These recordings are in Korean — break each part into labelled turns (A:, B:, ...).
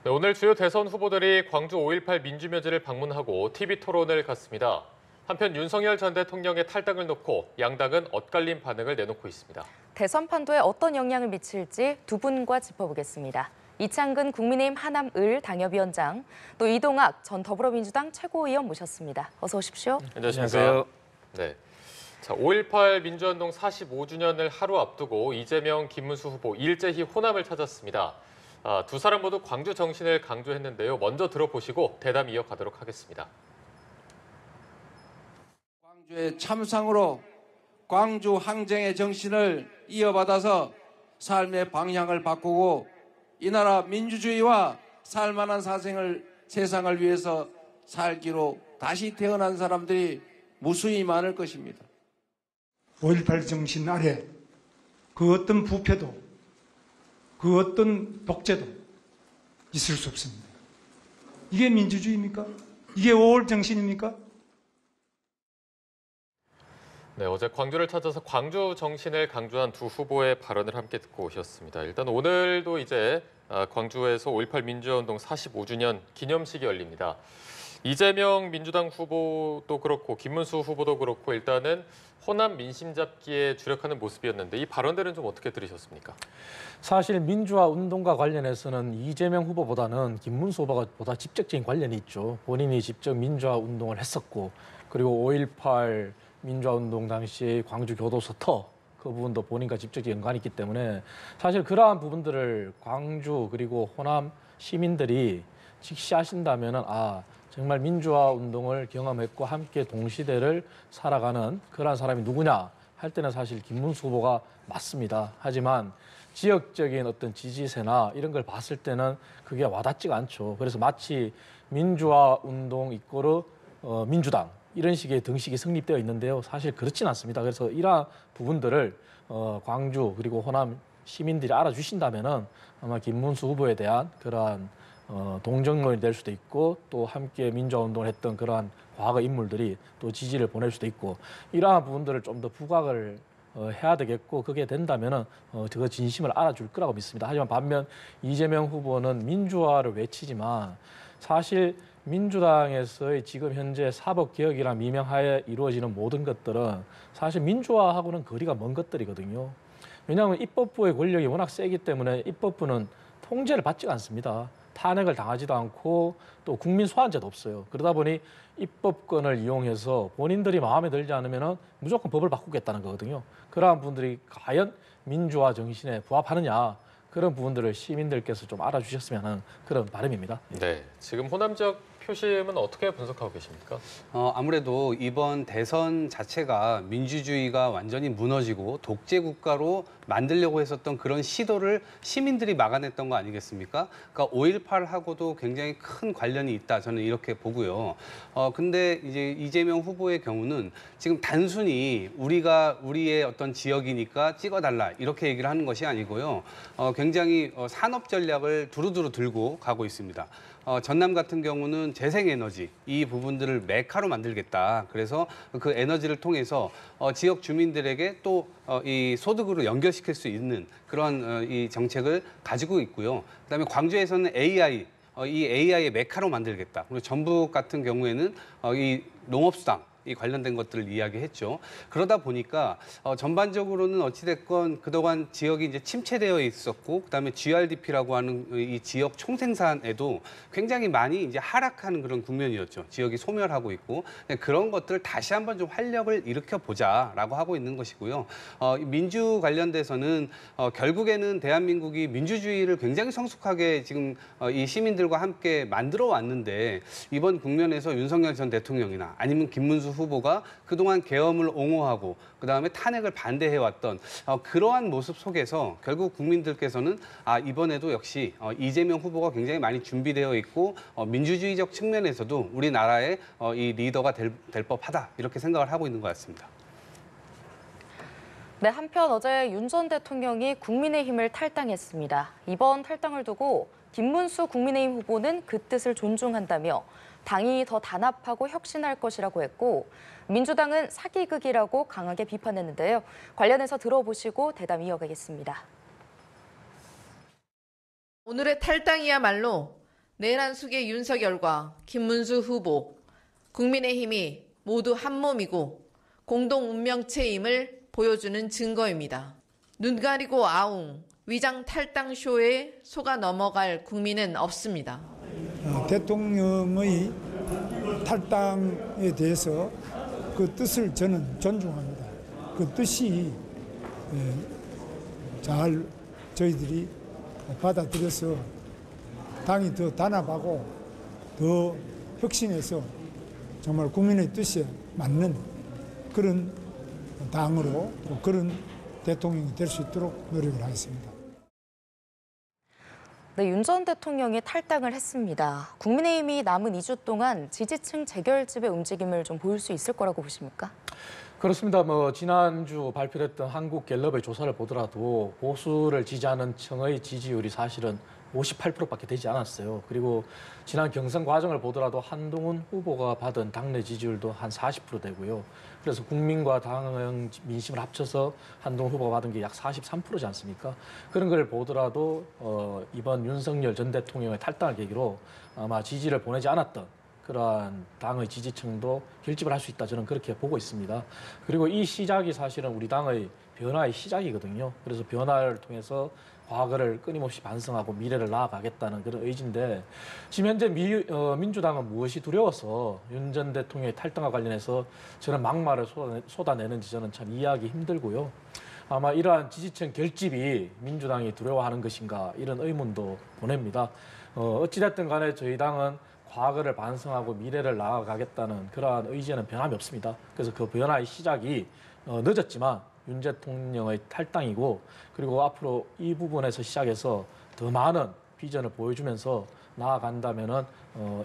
A: 네, 오늘 주요 대선 후보들이 광주 5.18 민주묘지를 방문하고 TV 토론을 갖습니다. 한편 윤석열 전 대통령의 탈당을 놓고 양당은 엇갈린 반응을 내놓고 있습니다.
B: 대선 판도에 어떤 영향을 미칠지 두 분과 짚어보겠습니다. 이창근 국민의힘 하남을 당협위원장, 또 이동학 전 더불어민주당 최고위원 모셨습니다. 어서 오십시오.
A: 안녕하세요. 네. 자, 5.18 민주운동 45주년을 하루 앞두고 이재명, 김문수 후보 일제히 호남을 찾았습니다. 두 사람 모두 광주 정신을 강조했는데요. 먼저 들어보시고 대담 이어가도록 하겠습니다.
C: 광주의 참상으로 광주 항쟁의 정신을 이어받아서 삶의 방향을 바꾸고 이 나라 민주주의와 살만한 세상을 위해서 살기로 다시 태어난 사람들이 무수히 많을 것입니다.
D: 5.18 정신 아래 그 어떤 부패도 그 어떤 독재도 있을 수 없습니다. 이게 민주주의입니까? 이게 5월 정신입니까?
A: 네, 어제 광주를 찾아서 광주 정신을 강조한 두 후보의 발언을 함께 듣고 오셨습니다. 일단 오늘도 이제 광주에서 5.18 민주화운동 45주년 기념식이 열립니다. 이재명 민주당 후보도 그렇고 김문수 후보도 그렇고 일단은 호남 민심 잡기에 주력하는 모습이었는데 이 발언들은 좀 어떻게 들으셨습니까?
E: 사실 민주화 운동과 관련해서는 이재명 후보보다는 김문수 후보가 보다 직접적인 관련이 있죠. 본인이 직접 민주화 운동을 했었고 그리고 5.18 민주화 운동 당시 광주 교도소 그 부분도 본인과 직접적 연관이 있기 때문에 사실 그러한 부분들을 광주 그리고 호남 시민들이 직시하신다면은 정말 민주화 운동을 경험했고 함께 동시대를 살아가는 그러한 사람이 누구냐 할 때는 사실 김문수 후보가 맞습니다. 하지만 지역적인 어떤 지지세나 이런 걸 봤을 때는 그게 와닿지가 않죠. 그래서 마치 민주화 운동 이꼬르 민주당 이런 식의 등식이 성립되어 있는데요. 사실 그렇진 않습니다. 그래서 이러한 부분들을 광주 그리고 호남 시민들이 알아주신다면은 아마 김문수 후보에 대한 그러한 동정론이 될 수도 있고 또 함께 민주화운동을 했던 그러한 과거 인물들이 또 지지를 보낼 수도 있고 이러한 부분들을 좀 더 부각을 해야 되겠고 그게 된다면은 그 진심을 알아줄 거라고 믿습니다. 하지만 반면 이재명 후보는 민주화를 외치지만 사실 민주당에서의 지금 현재 사법개혁이라 미명하에 이루어지는 모든 것들은 사실 민주화하고는 거리가 먼 것들이거든요. 왜냐하면 입법부의 권력이 워낙 세기 때문에 입법부는 통제를 받지가 않습니다. 탄핵을 당하지도 않고 또 국민 소환제도 없어요. 그러다 보니 입법권을 이용해서 본인들이 마음에 들지 않으면 무조건 법을 바꾸겠다는 거거든요. 그러한 분들이 과연 민주화 정신에 부합하느냐 그런 부분들을 시민들께서 좀 알아주셨으면 하는 그런 바람입니다.
A: 네, 지금 호남 지역 표심은 어떻게 분석하고 계십니까?
F: 아무래도 이번 대선 자체가 민주주의가 완전히 무너지고 독재 국가로 만들려고 했었던 그런 시도를 시민들이 막아냈던 거 아니겠습니까? 그러니까 5.18하고도 굉장히 큰 관련이 있다. 저는 이렇게 보고요. 근데 이제 이재명 후보의 경우는 지금 단순히 우리의 어떤 지역이니까 찍어달라 이렇게 얘기를 하는 것이 아니고요. 굉장히 산업 전략을 두루두루 들고 가고 있습니다. 전남 같은 경우는 재생에너지 이 부분들을 메카로 만들겠다. 그래서 그 에너지를 통해서 지역 주민들에게 또 이 소득으로 연결시킬 수 있는 그런 이 정책을 가지고 있고요. 그다음에 광주에서는 AI, 이 AI의 메카로 만들겠다. 그리고 전북 같은 경우에는 이 농업수당 이 관련된 것들을 이야기했죠. 그러다 보니까 전반적으로는 어찌됐건 그동안 지역이 이제 침체되어 있었고 그다음에 GRDP라고 하는 이 지역 총생산에도 굉장히 많이 이제 하락하는 그런 국면이었죠. 지역이 소멸하고 있고 그런 것들을 다시 한번 좀 활력을 일으켜 보자라고 하고 있는 것이고요. 민주 관련돼서는 결국에는 대한민국이 민주주의를 굉장히 성숙하게 지금 이 시민들과 함께 만들어 왔는데 이번 국면에서 윤석열 전 대통령이나 아니면 김문수 후보가 그동안 계엄을 옹호하고 그다음에 탄핵을 반대해왔던 그러한 모습 속에서 결국 국민들께서는 이번에도 역시 이재명 후보가 굉장히 많이 준비되어 있고 민주주의적 측면에서도 우리나라의 이 리더가 될 법하다 이렇게 생각을 하고 있는 것 같습니다.
B: 네, 한편 어제 윤 전 대통령이 국민의힘을 탈당했습니다. 이번 탈당을 두고 김문수 국민의힘 후보는 그 뜻을 존중한다며 당이 더 단합하고 혁신할 것이라고 했고 민주당은 사기극이라고 강하게 비판했는데요. 관련해서 들어보시고 대담 이어가겠습니다.
G: 오늘의 탈당이야말로 내란숙의 윤석열과 김문수 후보, 국민의힘이 모두 한 몸이고 공동 운명체임을 보여주는 증거입니다. 눈 가리고 아웅, 위장 탈당 쇼에 속아 넘어갈 국민은 없습니다.
H: 대통령의 탈당에 대해서 그 뜻을 저는 존중합니다. 그 뜻이 잘 저희들이 받아들여서 당이 더 단합하고 더 혁신해서 정말 국민의 뜻에 맞는 그런 당으로 또 그런 대통령이 될 수 있도록 노력을 하겠습니다.
B: 네, 윤 전 대통령이 탈당을 했습니다. 국민의힘이 남은 2주 동안 지지층 재결집의 움직임을 좀 보일 수 있을 거라고 보십니까?
E: 그렇습니다. 지난주 발표됐던 한국갤럽의 조사를 보더라도 보수를 지지하는 층의 지지율이 사실은 58%밖에 되지 않았어요. 그리고 지난 경선 과정을 보더라도 한동훈 후보가 받은 당내 지지율도 한 40% 되고요. 그래서 국민과 당 민심을 합쳐서 한동훈 후보가 받은 게 약 43%지 않습니까? 그런 걸 보더라도 이번 윤석열 전 대통령의 탈당을 계기로 아마 지지를 보내지 않았던 그러한 당의 지지층도 결집을 할 수 있다, 저는 그렇게 보고 있습니다. 그리고 이 시작이 사실은 우리 당의 변화의 시작이거든요. 그래서 변화를 통해서 과거를 끊임없이 반성하고 미래를 나아가겠다는 그런 의지인데, 지금 현재 민주당은 무엇이 두려워서 윤 전 대통령의 탈당과 관련해서 저는 막말을 쏟아내는지 저는 참 이해하기 힘들고요. 아마 이러한 지지층 결집이 민주당이 두려워하는 것인가, 이런 의문도 보냅니다. 어찌됐든 간에 저희 당은 과거를 반성하고 미래를 나아가겠다는 그러한 의지에는 변함이 없습니다. 그래서 그 변화의 시작이 늦었지만 윤 대통령의 탈당이고, 그리고 앞으로 이 부분에서 시작해서 더 많은 비전을 보여주면서 나아간다면은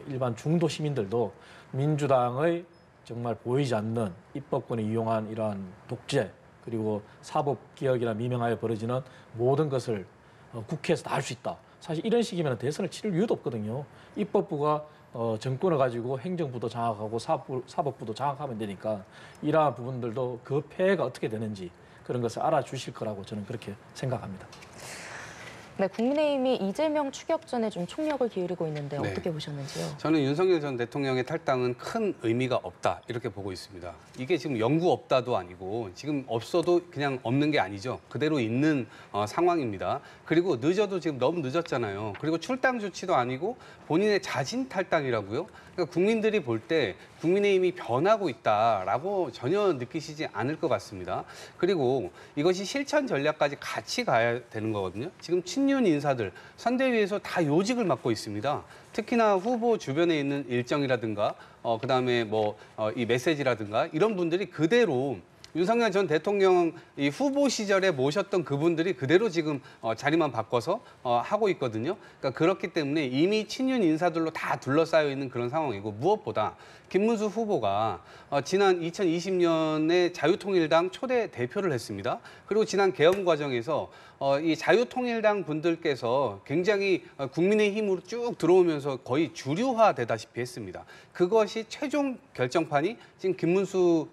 E: 일반 중도 시민들도 민주당의 정말 보이지 않는 입법권을 이용한 이러한 독재, 그리고 사법개혁이라 미명하여 벌어지는 모든 것을 국회에서 다 할 수 있다. 사실 이런 식이면 대선을 치를 이유도 없거든요. 입법부가 정권을 가지고 행정부도 장악하고 사법부도 장악하면 되니까 이러한 부분들도 그 폐해가 어떻게 되는지 그런 것을 알아주실 거라고 저는 그렇게 생각합니다.
B: 네, 국민의힘이 이재명 추격전에 좀 총력을 기울이고 있는데
F: 네.
B: 어떻게 보셨는지요?
F: 저는 윤석열 전 대통령의 탈당은 큰 의미가 없다, 이렇게 보고 있습니다. 이게 지금 영구 없다도 아니고 지금 없어도 그냥 없는 게 아니죠. 그대로 있는 상황입니다. 그리고 늦어도 지금 너무 늦었잖아요. 그리고 출당 조치도 아니고 본인의 자진 탈당이라고요. 그러니까 국민들이 볼 때 국민의힘이 변하고 있다라고 전혀 느끼시지 않을 것 같습니다. 그리고 이것이 실천 전략까지 같이 가야 되는 거거든요. 지금 친윤 인사들 선대위에서 다 요직을 맡고 있습니다. 특히나 후보 주변에 있는 일정이라든가 그다음에 이 메시지라든가 이런 분들이 그대로 윤석열 전 대통령 이 후보 시절에 모셨던 그분들이 그대로 지금 자리만 바꿔서 하고 있거든요. 그러니까 그렇기 때문에 이미 친윤 인사들로 다 둘러싸여 있는 그런 상황이고, 무엇보다 김문수 후보가 지난 2020년에 자유통일당 초대 대표를 했습니다. 그리고 지난 개헌 과정에서 이 자유통일당 분들께서 굉장히 국민의힘으로 쭉 들어오면서 거의 주류화되다시피 했습니다. 그것이 최종 결정판이 지금 김문수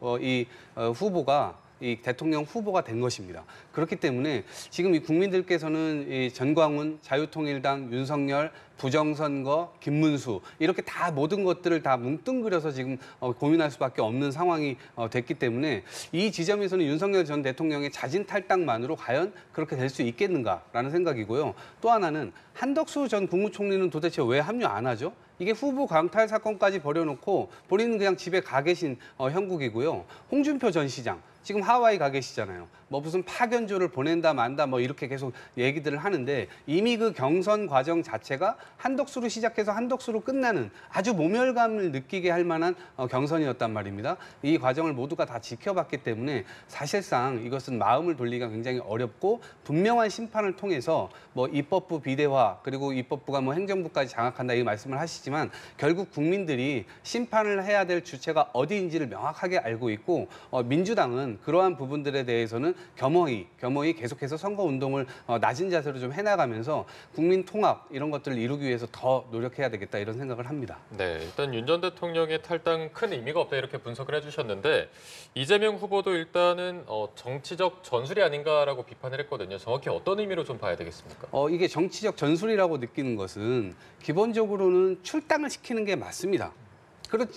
F: 후보가 이 대통령 후보가 된 것입니다. 그렇기 때문에 지금 이 국민들께서는 이 전광훈, 자유통일당, 윤석열, 부정선거, 김문수 이렇게 다 모든 것들을 다 뭉뚱그려서 지금 고민할 수밖에 없는 상황이 됐기 때문에 이 지점에서는 윤석열 전 대통령의 자진 탈당만으로 과연 그렇게 될 수 있겠는가라는 생각이고요. 또 하나는 한덕수 전 국무총리는 도대체 왜 합류 안 하죠? 이게 후보 강탈 사건까지 벌여놓고 본인은 그냥 집에 가 계신 형국이고요. 홍준표 전 시장 지금 하와이 가 계시잖아요. 무슨 파견조를 보낸다 만다 이렇게 계속 얘기들을 하는데, 이미 그 경선 과정 자체가 한덕수로 시작해서 한덕수로 끝나는 아주 모멸감을 느끼게 할 만한 경선이었단 말입니다. 이 과정을 모두가 다 지켜봤기 때문에 사실상 이것은 마음을 돌리기가 굉장히 어렵고, 분명한 심판을 통해서 입법부 비대화 그리고 입법부가 행정부까지 장악한다 이 말씀을 하시지만, 결국 국민들이 심판을 해야 될 주체가 어디인지를 명확하게 알고 있고, 민주당은 그러한 부분들에 대해서는 겸허히 계속해서 선거운동을 낮은 자세로 좀 해나가면서 국민 통합 이런 것들을 이루기 위해서 더 노력해야 되겠다 이런 생각을 합니다.
A: 네, 일단 윤 전 대통령의 탈당 큰 의미가 없다 이렇게 분석을 해주셨는데 이재명 후보도 일단은 정치적 전술이 아닌가라고 비판을 했거든요. 정확히 어떤 의미로 좀 봐야 되겠습니까?
F: 이게 정치적 전술이라고 느끼는 것은 기본적으로는 출당을 시키는 게 맞습니다.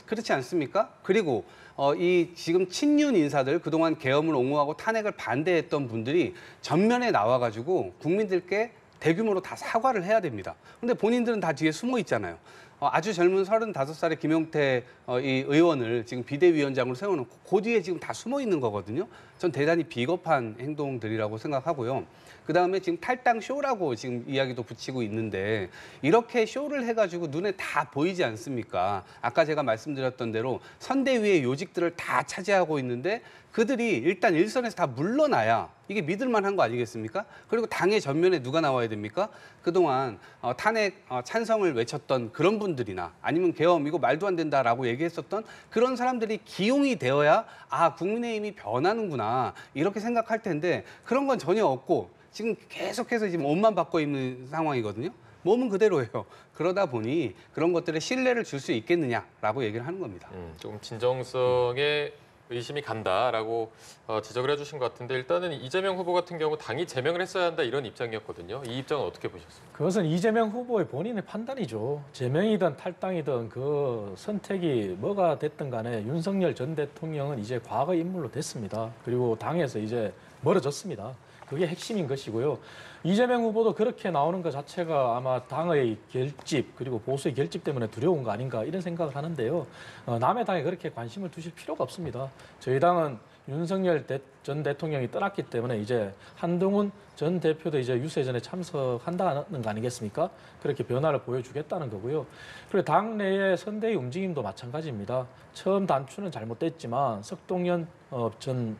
F: 그렇지 않습니까? 그리고 이 지금 친윤 인사들 그동안 계엄을 옹호하고 탄핵을 반대했던 분들이 전면에 나와가지고 국민들께 대규모로 다 사과를 해야 됩니다. 근데 본인들은 다 뒤에 숨어 있잖아요. 아주 젊은 35살의 김용태 이 의원을 지금 비대위원장으로 세워놓고 그 뒤에 지금 다 숨어 있는 거거든요. 전 대단히 비겁한 행동들이라고 생각하고요. 그다음에 지금 탈당 쇼라고 지금 이야기도 붙이고 있는데 이렇게 쇼를 해가지고 눈에 다 보이지 않습니까? 아까 제가 말씀드렸던 대로 선대위의 요직들을 다 차지하고 있는데 그들이 일단 일선에서 다 물러나야 이게 믿을만한 거 아니겠습니까? 그리고 당의 전면에 누가 나와야 됩니까? 그동안 탄핵 찬성을 외쳤던 그런 분들이나 아니면 계엄 이거 말도 안 된다라고 얘기했었던 그런 사람들이 기용이 되어야 아 국민의힘이 변하는구나 이렇게 생각할 텐데 그런 건 전혀 없고 지금 계속해서 지금 옷만 바꿔 입는 상황이거든요. 몸은 그대로예요. 그러다 보니 그런 것들에 신뢰를 줄 수 있겠느냐라고 얘기를 하는 겁니다.
A: 조금 진정성에 의심이 간다라고 지적을 해주신 것 같은데 일단은 이재명 후보 같은 경우 당이 제명을 했어야 한다 이런 입장이었거든요. 이 입장은 어떻게 보셨습니까?
E: 그것은 이재명 후보의 본인의 판단이죠. 제명이든 탈당이든 그 선택이 뭐가 됐든 간에 윤석열 전 대통령은 이제 과거 인물로 됐습니다. 그리고 당에서 이제 멀어졌습니다. 그게 핵심인 것이고요. 이재명 후보도 그렇게 나오는 것 자체가 아마 당의 결집 그리고 보수의 결집 때문에 두려운 거 아닌가 이런 생각을 하는데요. 남의 당에 그렇게 관심을 두실 필요가 없습니다. 저희 당은 윤석열 전 대통령이 떠났기 때문에 이제 한동훈 전 대표도 이제 유세전에 참석한다는 거 아니겠습니까? 그렇게 변화를 보여주겠다는 거고요. 그리고 당내의 선대위 움직임도 마찬가지입니다. 처음 단추는 잘못됐지만 석동현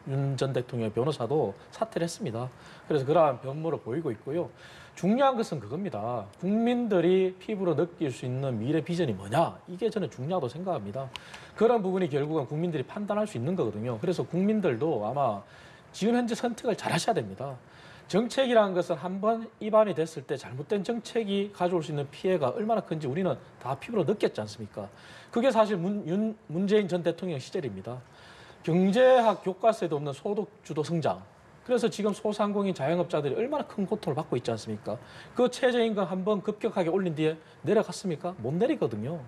E: 윤 전 대통령의 변호사도 사퇴를 했습니다. 그래서 그러한 변모를 보이고 있고요. 중요한 것은 그겁니다. 국민들이 피부로 느낄 수 있는 미래 비전이 뭐냐? 이게 저는 중요하다고 생각합니다. 그런 부분이 결국은 국민들이 판단할 수 있는 거거든요. 그래서 국민들도 아마 지금 현재 선택을 잘 하셔야 됩니다. 정책이라는 것은 한번 입안이 됐을 때 잘못된 정책이 가져올 수 있는 피해가 얼마나 큰지 우리는 다 피부로 느꼈지 않습니까? 그게 사실 문재인 전 대통령 시절입니다. 경제학 교과서에도 없는 소득주도 성장. 그래서 지금 소상공인 자영업자들이 얼마나 큰 고통을 받고 있지 않습니까? 그 최저임금 한번 급격하게 올린 뒤에 내려갔습니까? 못 내리거든요.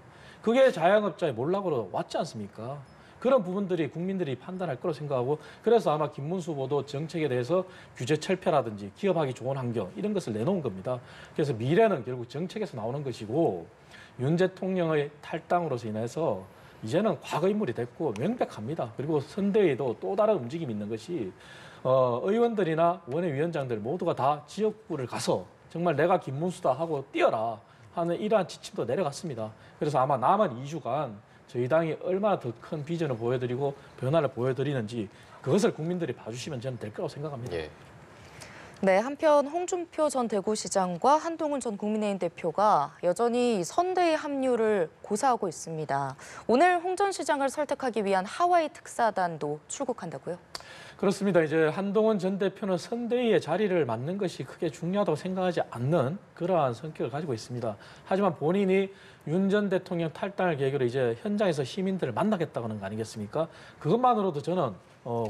E: 그게 자영업자의 몰락으로 왔지 않습니까? 그런 부분들이 국민들이 판단할 거라고 생각하고 그래서 아마 김문수 후보도 정책에 대해서 규제 철폐라든지 기업하기 좋은 환경 이런 것을 내놓은 겁니다. 그래서 미래는 결국 정책에서 나오는 것이고 윤 대통령의 탈당으로서 인해서 이제는 과거 인물이 됐고 명백합니다. 그리고 선대위도 또 다른 움직임이 있는 것이 의원들이나 원외위원장들 모두가 다 지역구를 가서 정말 내가 김문수다 하고 뛰어라 하는 이러한 지침도 내려갔습니다. 그래서 아마 남은 2주간 저희 당이 얼마나 더 큰 비전을 보여드리고 변화를 보여드리는지 그것을 국민들이 봐주시면 저는 될 거라고 생각합니다.
A: 예.
B: 네, 한편 홍준표 전 대구시장과 한동훈 전 국민의힘 대표가 여전히 선대위 합류를 고사하고 있습니다. 오늘 홍 전 시장을 설득하기 위한 하와이 특사단도 출국한다고요?
E: 그렇습니다. 이제 한동훈 전 대표는 선대위의 자리를 맡는 것이 크게 중요하다고 생각하지 않는 그러한 성격을 가지고 있습니다. 하지만 본인이 윤 전 대통령 탈당을 계기로 이제 현장에서 시민들을 만나겠다고 하는 거 아니겠습니까? 그것만으로도 저는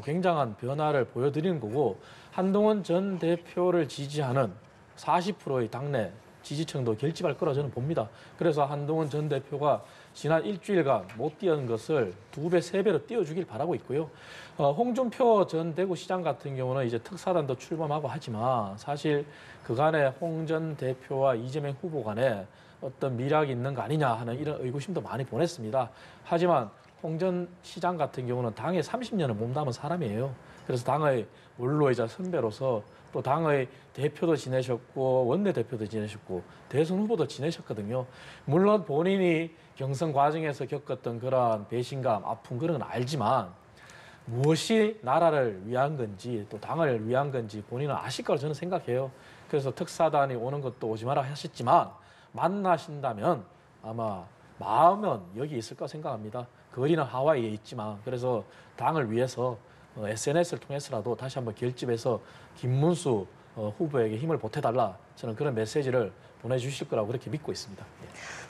E: 굉장한 변화를 보여드리는 거고 한동훈 전 대표를 지지하는 40%의 당내 지지층도 결집할 거라 저는 봅니다. 그래서 한동훈 전 대표가 지난 일주일간 못 뛰는 것을 2배, 3배로 띄워주길 바라고 있고요. 홍준표 전 대구시장 같은 경우는 이제 특사단도 출범하고 하지만 사실 그간에 홍 전 대표와 이재명 후보 간에 어떤 미락이 있는 거 아니냐 하는 이런 의구심도 많이 보냈습니다. 하지만 홍 전 시장 같은 경우는 당에 30년을 몸담은 사람이에요. 그래서 당의 원로이자 선배로서 또 당의 대표도 지내셨고 원내대표도 지내셨고 대선 후보도 지내셨거든요. 물론 본인이 경선 과정에서 겪었던 그러한 배신감, 아픔 그런 건 알지만 무엇이 나라를 위한 건지 또 당을 위한 건지 본인은 아실 거라고 저는 생각해요. 그래서 특사단이 오는 것도 오지 마라 하셨지만 만나신다면 아마 마음은 여기 있을 거라 생각합니다. 거리는 하와이에 있지만 그래서 당을 위해서 SNS를 통해서라도 다시 한번 결집해서 김문수 후보에게 힘을 보태달라, 저는 그런 메시지를 보내주실 거라고 그렇게 믿고 있습니다.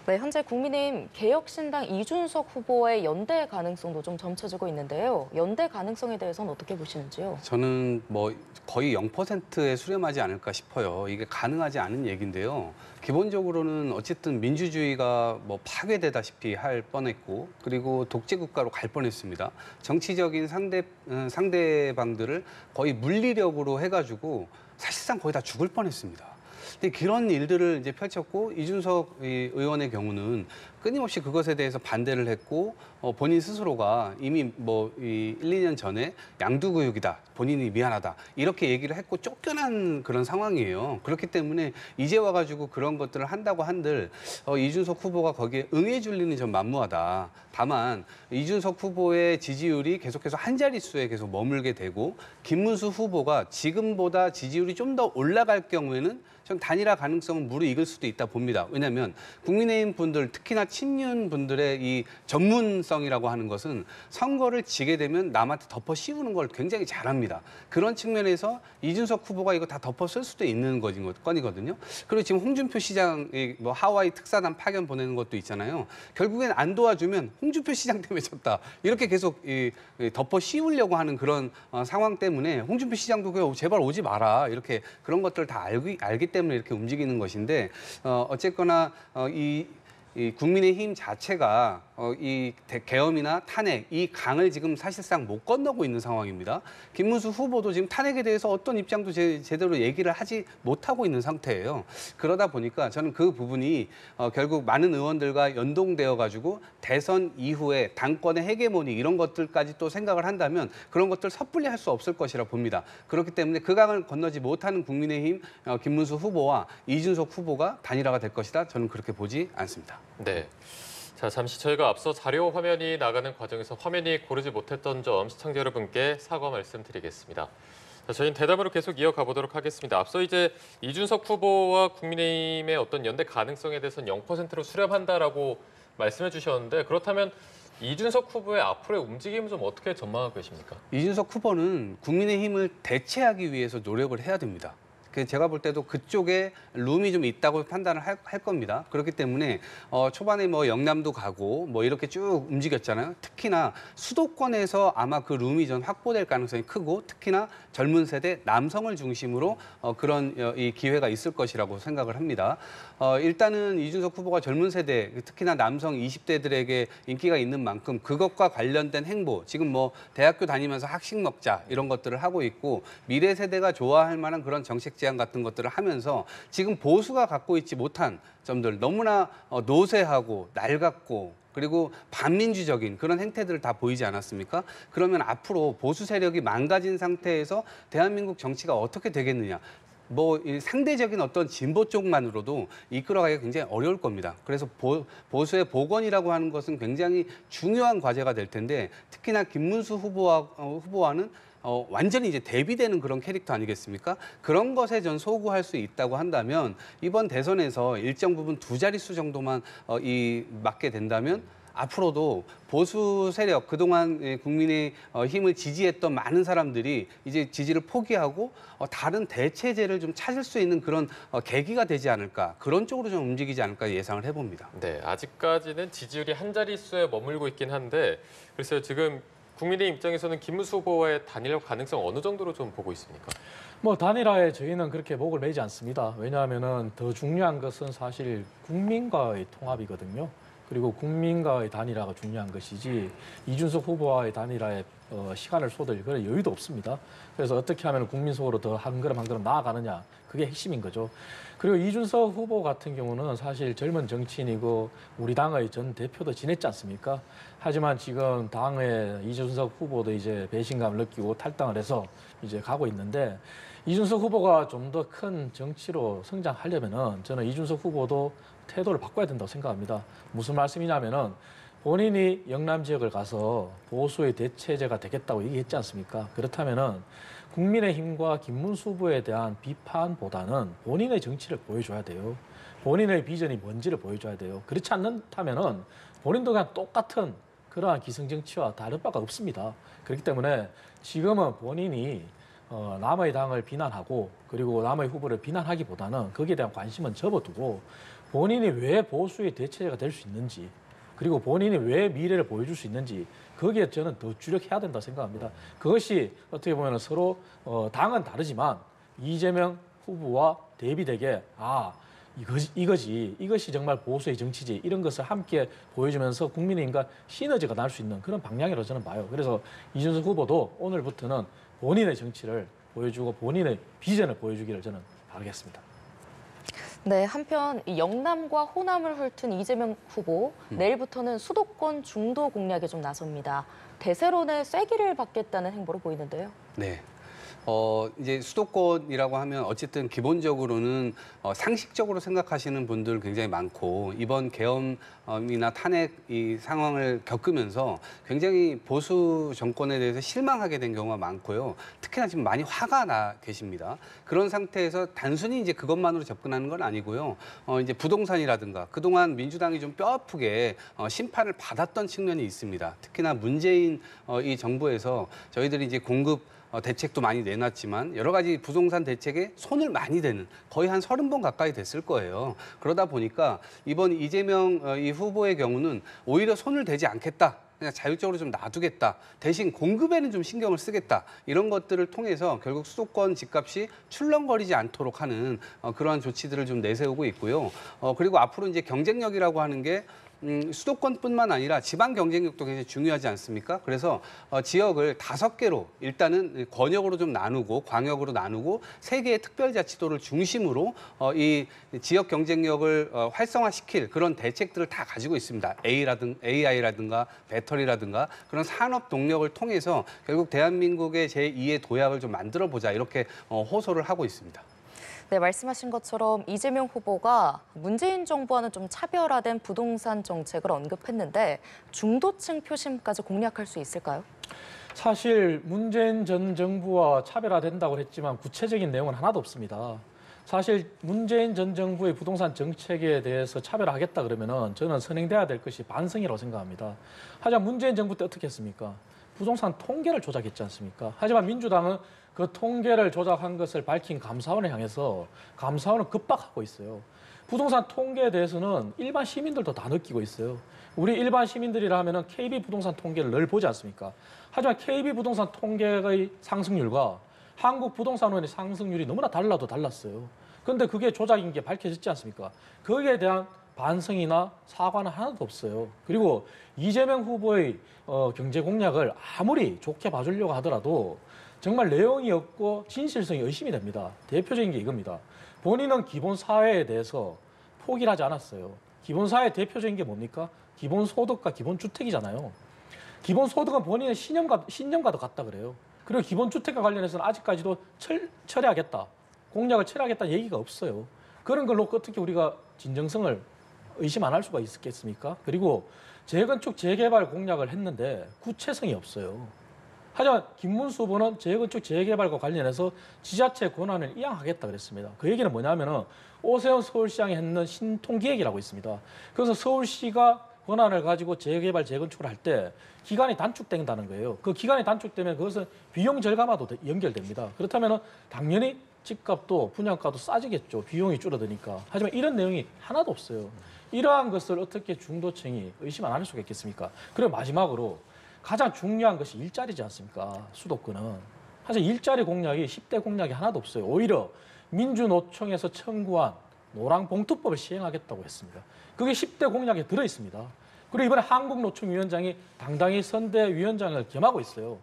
B: 네, 현재 국민의힘 개혁신당 이준석 후보의 연대 가능성도 좀 점쳐지고 있는데요. 연대 가능성에 대해서는 어떻게 보시는지요?
F: 저는 뭐 거의 0%에 수렴하지 않을까 싶어요. 이게 가능하지 않은 얘기인데요. 기본적으로는 어쨌든 민주주의가 뭐 파괴되다시피 할 뻔했고, 그리고 독재 국가로 갈 뻔했습니다. 정치적인 상대방들을 거의 물리력으로 해가지고 사실상 거의 다 죽을 뻔했습니다. 근데 그런 일들을 이제 펼쳤고, 이준석 의원의 경우는 끊임없이 그것에 대해서 반대를 했고, 본인 스스로가 이미 뭐 1, 2년 전에 양두구육이다, 본인이 미안하다, 이렇게 얘기를 했고 쫓겨난 그런 상황이에요. 그렇기 때문에 이제 와가지고 그런 것들을 한다고 한들 이준석 후보가 거기에 응해줄 리는 좀 만무하다. 다만 이준석 후보의 지지율이 계속해서 한 자릿수에 계속 머물게 되고, 김문수 후보가 지금보다 지지율이 좀 더 올라갈 경우에는 전 단일화 가능성은 무르익을 수도 있다 봅니다. 왜냐하면 국민의힘 분들, 특히나 친윤 분들의 이 전문성이라고 하는 것은 선거를 지게 되면 남한테 덮어 씌우는 걸 굉장히 잘합니다. 그런 측면에서 이준석 후보가 이거 다 덮어 쓸 수도 있는 건이거든요. 그리고 지금 홍준표 시장 뭐 하와이 특사단 파견 보내는 것도 있잖아요. 결국엔 안 도와주면 홍준표 시장 때문에 졌다, 이렇게 계속 덮어 씌우려고 하는 그런 상황 때문에 홍준표 시장도 그냥 제발 오지 마라, 이렇게 그런 것들을 다 알기 때문에 이렇게 움직이는 것인데, 어쨌거나 이 국민의힘 자체가 이 계엄이나 탄핵, 이 강을 지금 사실상 못 건너고 있는 상황입니다. 김문수 후보도 지금 탄핵에 대해서 어떤 입장도 제대로 얘기를 하지 못하고 있는 상태예요. 그러다 보니까 저는 그 부분이 결국 많은 의원들과 연동되어 가지고 대선 이후에 당권의 헤게모니 이런 것들까지 또 생각을 한다면 그런 것들 섣불리 할 수 없을 것이라 봅니다. 그렇기 때문에 그 강을 건너지 못하는 국민의힘 김문수 후보와 이준석 후보가 단일화가 될 것이다, 저는 그렇게 보지 않습니다.
A: 네. 자, 잠시 저희가 앞서 자료 화면이 나가는 과정에서 화면이 고르지 못했던 점 시청자 여러분께 사과 말씀드리겠습니다. 자, 저희는 대담으로 계속 이어가 보도록 하겠습니다. 앞서 이제 이준석 후보와 국민의힘의 어떤 연대 가능성에 대해서는 0%로 수렴한다라고 말씀해 주셨는데, 그렇다면 이준석 후보의 앞으로의 움직임은 좀 어떻게 전망하고 계십니까?
F: 이준석 후보는 국민의힘을 대체하기 위해서 노력을 해야 됩니다. 제가 볼 때도 그쪽에 룸이 좀 있다고 판단을 할 겁니다. 그렇기 때문에 초반에 뭐 영남도 가고 뭐 이렇게 쭉 움직였잖아요. 특히나 수도권에서 아마 그 룸이 좀 확보될 가능성이 크고, 특히나 젊은 세대 남성을 중심으로 그런 이 기회가 있을 것이라고 생각을 합니다. 일단은 이준석 후보가 젊은 세대, 특히나 남성 20대들에게 인기가 있는 만큼 그것과 관련된 행보, 지금 뭐 대학교 다니면서 학식 먹자 이런 것들을 하고 있고, 미래 세대가 좋아할 만한 그런 정책 제안 같은 것들을 하면서 지금 보수가 갖고 있지 못한 점들, 너무나 노쇠하고 낡았고 그리고 반민주적인 그런 행태들을 다 보이지 않았습니까? 그러면 앞으로 보수 세력이 망가진 상태에서 대한민국 정치가 어떻게 되겠느냐? 뭐 상대적인 어떤 진보 쪽만으로도 이끌어가기가 굉장히 어려울 겁니다. 그래서 보수의 복원이라고 하는 것은 굉장히 중요한 과제가 될 텐데, 특히나 김문수 후보와는 완전히 이제 대비되는 그런 캐릭터 아니겠습니까? 그런 것에 전 소구할 수 있다고 한다면 이번 대선에서 일정 부분 두 자릿수 정도만 맞게 된다면 앞으로도 보수 세력, 그동안 국민의 힘을 지지했던 많은 사람들이 이제 지지를 포기하고 다른 대체제를 좀 찾을 수 있는 그런 계기가 되지 않을까, 그런 쪽으로 좀 움직이지 않을까 예상을 해봅니다.
A: 네, 아직까지는 지지율이 한 자릿수에 머물고 있긴 한데, 글쎄요, 지금 국민의 입장에서는 김문수 후보와의 단일화 가능성 어느 정도로 좀 보고 있습니까?
E: 뭐 단일화에 저희는 그렇게 목을 매지 않습니다. 왜냐하면은 더 중요한 것은 사실 국민과의 통합이거든요. 그리고 국민과의 단일화가 중요한 것이지 이준석 후보와의 단일화에 시간을 쏟을 그런 여유도 없습니다. 그래서 어떻게 하면 국민 속으로 더 한 걸음 한 걸음 나아가느냐, 그게 핵심인 거죠. 그리고 이준석 후보 같은 경우는 사실 젊은 정치인이고 우리 당의 전 대표도 지냈지 않습니까? 하지만 지금 당의 이준석 후보도 이제 배신감을 느끼고 탈당을 해서 이제 가고 있는데, 이준석 후보가 좀 더 큰 정치로 성장하려면은 저는 이준석 후보도 태도를 바꿔야 된다고 생각합니다. 무슨 말씀이냐면은 본인이 영남 지역을 가서 보수의 대체제가 되겠다고 얘기했지 않습니까? 그렇다면은 국민의힘과 김문수 후보에 대한 비판보다는 본인의 정치를 보여줘야 돼요. 본인의 비전이 뭔지를 보여줘야 돼요. 그렇지 않다면은 본인도 그냥 똑같은 그러한 기성정치와 다른 바가 없습니다. 그렇기 때문에 지금은 본인이 남의 당을 비난하고 그리고 남의 후보를 비난하기보다는 거기에 대한 관심은 접어두고 본인이 왜 보수의 대체제가 될 수 있는지 그리고 본인이 왜 미래를 보여줄 수 있는지 거기에 저는 더 주력해야 된다고 생각합니다. 그것이 어떻게 보면 서로 당은 다르지만 이재명 후보와 대비되게 이것이 정말 보수의 정치지 이런 것을 함께 보여주면서 국민의힘과 시너지가 날 수 있는 그런 방향이라고 저는 봐요. 그래서 이준석 후보도 오늘부터는 본인의 정치를 보여주고 본인의 비전을 보여주기를 저는 바라겠습니다.
B: 네, 한편 이 영남과 호남을 훑은 이재명 후보 내일부터는 수도권 중도 공략에 좀 나섭니다. 대세론의 쐐기를 받겠다는 행보로 보이는데요.
F: 네. 이제 수도권이라고 하면 어쨌든 기본적으로는 상식적으로 생각하시는 분들 굉장히 많고 이번 계엄이나 탄핵 이 상황을 겪으면서 굉장히 보수 정권에 대해서 실망하게 된 경우가 많고요. 특히나 지금 많이 화가 나 계십니다. 그런 상태에서 단순히 이제 그것만으로 접근하는 건 아니고요. 이제 부동산이라든가 그동안 민주당이 좀 뼈아프게 심판을 받았던 측면이 있습니다. 특히나 문재인 이 정부에서 저희들이 이제 공급 대책도 많이 내놨지만 여러 가지 부동산 대책에 손을 많이 대는 거의 한 30번 가까이 됐을 거예요. 그러다 보니까 이번 이재명 이 후보의 경우는 오히려 손을 대지 않겠다. 그냥 자율적으로 좀 놔두겠다. 대신 공급에는 좀 신경을 쓰겠다. 이런 것들을 통해서 결국 수도권 집값이 출렁거리지 않도록 하는 그러한 조치들을 좀 내세우고 있고요. 그리고 앞으로 이제 경쟁력이라고 하는 게 수도권뿐만 아니라 지방 경쟁력도 굉장히 중요하지 않습니까? 그래서 지역을 5개로 일단은 권역으로 좀 나누고 광역으로 나누고 3개의 특별자치도를 중심으로 이 지역 경쟁력을 활성화시킬 그런 대책들을 다 가지고 있습니다. AI라든가 배터리라든가 그런 산업 동력을 통해서 결국 대한민국의 제2의 도약을 좀 만들어 보자 이렇게 호소를 하고 있습니다.
B: 네, 말씀하신 것처럼 이재명 후보가 문재인 정부와는 좀 차별화된 부동산 정책을 언급했는데 중도층 표심까지 공략할 수 있을까요?
E: 사실 문재인 전 정부와 차별화된다고 했지만 구체적인 내용은 하나도 없습니다. 사실 문재인 전 정부의 부동산 정책에 대해서 차별화하겠다 그러면은 저는 선행돼야 될 것이 반성이라고 생각합니다. 하지만 문재인 정부 때 어떻게 했습니까? 부동산 통계를 조작했지 않습니까? 하지만 민주당은 그 통계를 조작한 것을 밝힌 감사원을 향해서 감사원은 급박하고 있어요. 부동산 통계에 대해서는 일반 시민들도 다 느끼고 있어요. 우리 일반 시민들이라 하면은 KB 부동산 통계를 늘 보지 않습니까? 하지만 KB 부동산 통계의 상승률과 한국 부동산원의 상승률이 너무나 달랐어요. 그런데 그게 조작인 게 밝혀졌지 않습니까? 거기에 대한 반성이나 사과는 하나도 없어요. 그리고 이재명 후보의 경제 공약을 아무리 좋게 봐주려고 하더라도 정말 내용이 없고 진실성이 의심이 됩니다. 대표적인 게 이겁니다. 본인은 기본사회에 대해서 포기를 하지 않았어요. 기본사회 대표적인 게 뭡니까? 기본소득과 기본주택이잖아요. 기본소득은 본인의 신념과도 같다 그래요. 그리고 기본주택과 관련해서는 아직까지도 철회하겠다. 공약을 철회하겠다는 얘기가 없어요. 그런 걸 놓고 어떻게 우리가 진정성을 의심 안 할 수가 있겠습니까? 그리고 재건축 재개발 공약을 했는데 구체성이 없어요. 하지만 김문수 후보는 재건축 재개발과 관련해서 지자체 권한을 이양하겠다 그랬습니다. 그 얘기는 뭐냐면은 오세훈 서울시장이 했는 신통기획이라고 있습니다. 그래서 서울시가 권한을 가지고 재개발 재건축을 할 때 기간이 단축된다는 거예요. 그 기간이 단축되면 그것은 비용 절감화도 연결됩니다. 그렇다면은 당연히 집값도 분양가도 싸지겠죠. 비용이 줄어드니까. 하지만 이런 내용이 하나도 없어요. 이러한 것을 어떻게 중도층이 의심 안 할 수가 있겠습니까? 그리고 마지막으로 가장 중요한 것이 일자리지 않습니까? 수도권은. 사실 일자리 공약이 10대 공약이 하나도 없어요. 오히려 민주노총에서 청구한 노랑봉투법을 시행하겠다고 했습니다. 그게 10대 공약에 들어있습니다. 그리고 이번에 한국노총위원장이 당당히 선대위원장을 겸하고 있어요.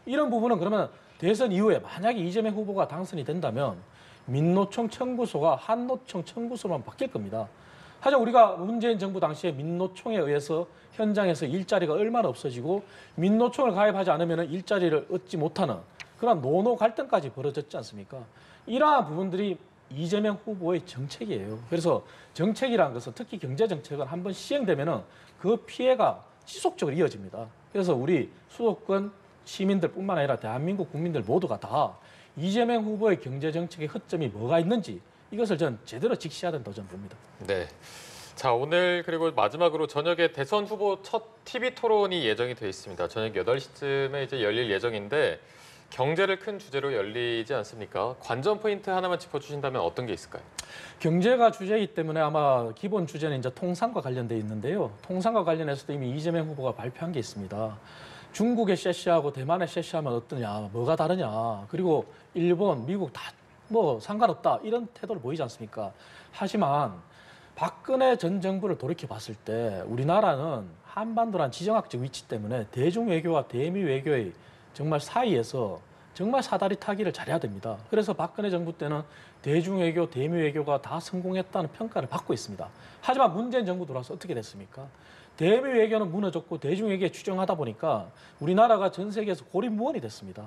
E: 이런 부분은 그러면 대선 이후에 만약에 이재명 후보가 당선이 된다면 민노총 청구소가 한노총 청구소만 바뀔 겁니다. 하지만 우리가 문재인 정부 당시에 민노총에 의해서 현장에서 일자리가 얼마나 없어지고 민노총을 가입하지 않으면 일자리를 얻지 못하는 그런 노노 갈등까지 벌어졌지 않습니까? 이러한 부분들이 이재명 후보의 정책이에요. 그래서 정책이라는 것은 특히 경제정책은 한번 시행되면 그 피해가 지속적으로 이어집니다. 그래서 우리 수도권 시민들뿐만 아니라 대한민국 국민들 모두가 다 이재명 후보의 경제정책의 허점이 뭐가 있는지 이것을 저는 제대로 직시해야 된다고 저는 봅니다.
A: 네. 자, 오늘 그리고 마지막으로 저녁에 대선 후보 첫 TV 토론이 예정이 돼 있습니다. 저녁 8시쯤에 이제 열릴 예정인데 경제를 큰 주제로 열리지 않습니까? 관전 포인트 하나만 짚어주신다면 어떤 게 있을까요?
E: 경제가 주제이기 때문에 아마 기본 주제는 이제 통상과 관련돼 있는데요. 통상과 관련해서도 이미 이재명 후보가 발표한 게 있습니다. 중국의 셰시하고 대만의 셰시하면 어떠냐, 뭐가 다르냐, 그리고 일본, 미국 다 뭐 상관없다 이런 태도를 보이지 않습니까? 하지만 박근혜 전 정부를 돌이켜 봤을 때 우리나라는 한반도란 지정학적 위치 때문에 대중 외교와 대미 외교의 정말 사이에서 정말 사다리 타기를 잘해야 됩니다. 그래서 박근혜 정부 때는 대중 외교, 대미 외교가 다 성공했다는 평가를 받고 있습니다. 하지만 문재인 정부 들어와서 어떻게 됐습니까? 대미 외교는 무너졌고 대중 외교에 추정하다 보니까 우리나라가 전 세계에서 고립무원이 됐습니다.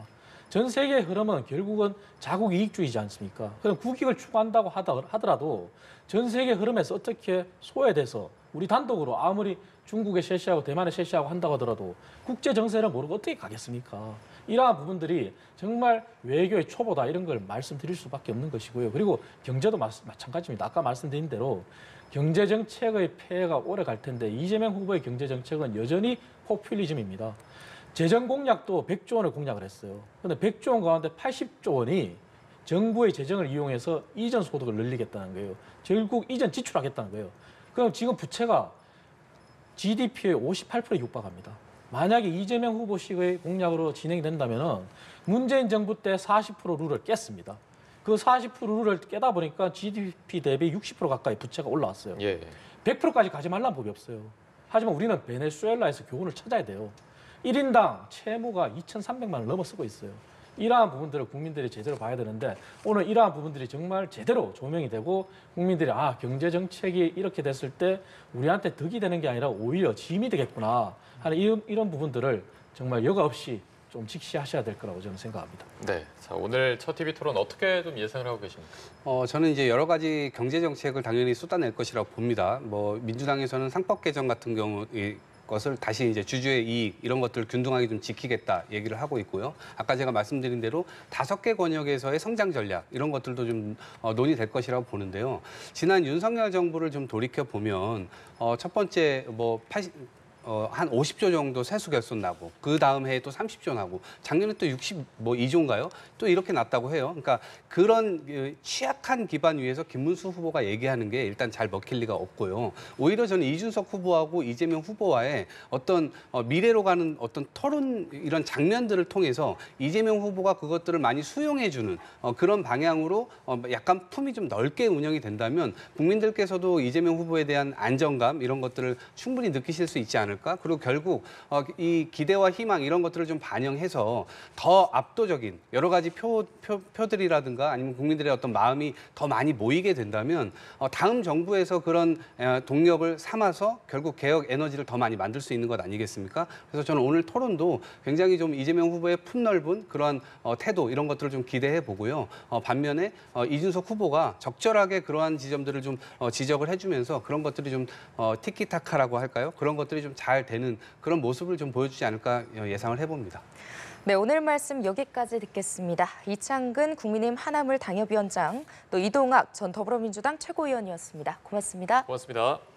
E: 전 세계의 흐름은 결국은 자국 이익주의지 않습니까? 그럼 국익을 추구한다고 하더라도 전 세계 흐름에서 어떻게 소외돼서 우리 단독으로 아무리 중국에 셰시하고 대만에 셰시하고 한다고 하더라도 국제 정세를 모르고 어떻게 가겠습니까? 이러한 부분들이 정말 외교의 초보다 이런 걸 말씀드릴 수밖에 없는 것이고요. 그리고 경제도 마찬가지입니다. 아까 말씀드린 대로 경제 정책의 폐해가 오래 갈 텐데 이재명 후보의 경제 정책은 여전히 포퓰리즘입니다. 재정 공약도 100조 원을 공약을 했어요. 그런데 100조 원 가운데 80조 원이 정부의 재정을 이용해서 이전 소득을 늘리겠다는 거예요. 결국 이전 지출하겠다는 거예요. 그럼 지금 부채가 GDP의 58%에 육박합니다. 만약에 이재명 후보식의 공약으로 진행이 된다면 문재인 정부 때 40% 룰을 깼습니다. 그 40% 룰을 깨다 보니까 GDP 대비 60% 가까이 부채가 올라왔어요.
A: 예.
E: 100%까지 가지 말라는 법이 없어요. 하지만 우리는 베네수엘라에서 교훈을 찾아야 돼요. 1인당 채무가 2,300만 원 넘어 쓰고 있어요. 이러한 부분들을 국민들이 제대로 봐야 되는데 오늘 이러한 부분들이 정말 제대로 조명이 되고 국민들이 경제 정책이 이렇게 됐을 때 우리한테 득이 되는 게 아니라 오히려 짐이 되겠구나 하는 이런 부분들을 정말 여과 없이 좀 직시하셔야 될 거라고 저는 생각합니다.
A: 네. 자, 오늘 첫 TV 토론 어떻게 좀 예상을 하고 계십니까?
F: 저는 이제 여러 가지 경제 정책을 당연히 쏟아낼 것이라고 봅니다. 뭐 민주당에서는 상법 개정 같은 경우 것을 다시 이제 주주의 이익 이런 것들을 균등하게 좀 지키겠다 얘기를 하고 있고요. 아까 제가 말씀드린 대로 5개 권역에서의 성장 전략 이런 것들도 좀 논의될 것이라고 보는데요. 지난 윤석열 정부를 좀 돌이켜 보면 첫 번째 한 50조 정도 세수 결손 나고 그 다음 해에 또 30조 나고 작년에 또 62조인가요? 또 이렇게 났다고 해요. 그러니까 그런 취약한 기반 위에서 김문수 후보가 얘기하는 게 일단 잘 먹힐 리가 없고요. 오히려 저는 이준석 후보하고 이재명 후보와의 어떤 미래로 가는 어떤 토론 이런 장면들을 통해서 이재명 후보가 그것들을 많이 수용해주는 그런 방향으로 약간 품이 좀 넓게 운영이 된다면 국민들께서도 이재명 후보에 대한 안정감 이런 것들을 충분히 느끼실 수 있지 않을까? 그리고 결국 이 기대와 희망 이런 것들을 좀 반영해서 더 압도적인 여러 가지 표들이라든가 아니면 국민들의 어떤 마음이 더 많이 모이게 된다면 다음 정부에서 그런 동력을 삼아서 결국 개혁 에너지를 더 많이 만들 수 있는 것 아니겠습니까? 그래서 저는 오늘 토론도 굉장히 좀 이재명 후보의 품넓은 그런 태도 이런 것들을 좀 기대해 보고요. 반면에 이준석 후보가 적절하게 그러한 지점들을 좀 지적을 해주면서 그런 것들이 좀 티키타카라고 할까요? 그런 것들이 좀 잘 되는 그런 모습을 좀 보여주지 않을까 예상을 해봅니다.
B: 네, 오늘 말씀 여기까지 듣겠습니다. 이창근 국민의힘 하나물 당협위원장, 또 이동학 전 더불어민주당 최고위원이었습니다. 고맙습니다.
A: 고맙습니다.